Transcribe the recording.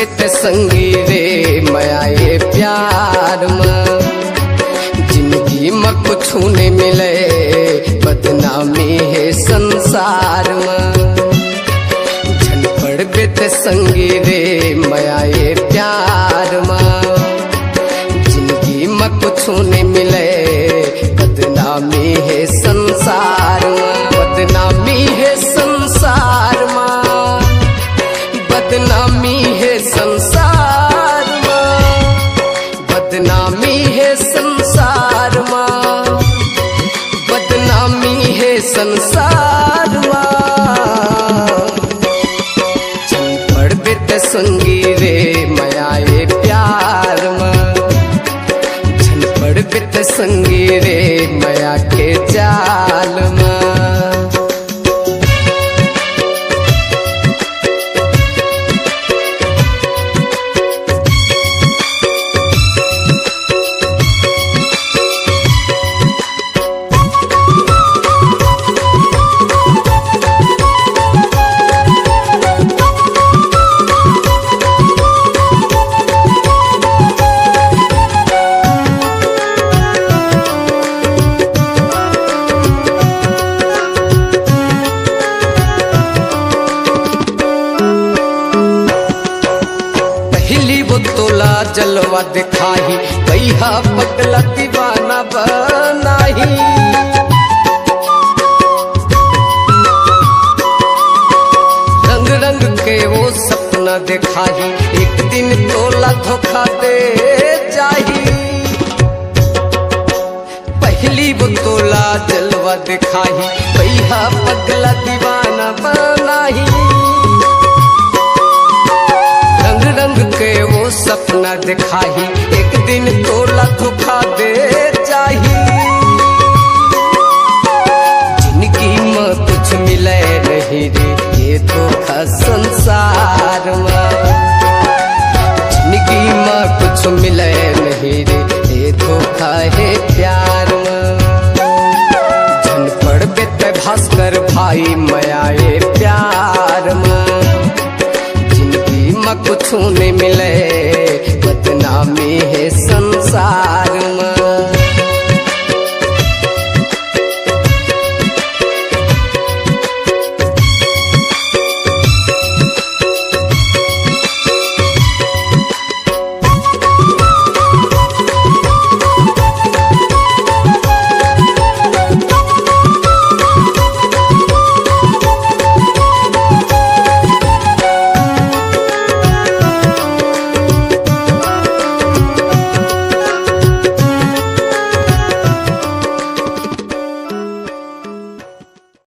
ते संगी रे माया ये प्यार में जिंदगी में कुछ नहीं मिले बदनामी है संसार में झन पड़ ते संगी रे माया ये प्यार में जिंदगी में कुछ नहीं मिले बदनामी है संसार में बदनामी है संसार में बदनामी है संसार में बदनामी है संसार में बदनामी है संसार में चल पड़ बेटे संगी रे माया ये प्यार में चल पड़ बेटे संगी रे माया के जाल में। तोला जलवा दिखाही कहिया पगला दीवाना बनाही रंग रंग के वो सपना दिखाही एक दिन तोला धोखा दे जाही पहली वो तोला जलवा दिखाही कहिया पगला दीवाना बनाही रंग के वो सपना दिखाही एक दिन तोला धोखा दे जाही जिंदगी में कुछ मिले नहीं रे ये धोखा संसार में जिंदगी में कुछ मिले नहीं रे ये धोखा है प्यार में झन पड़ बेटे भास्कर भाई मैं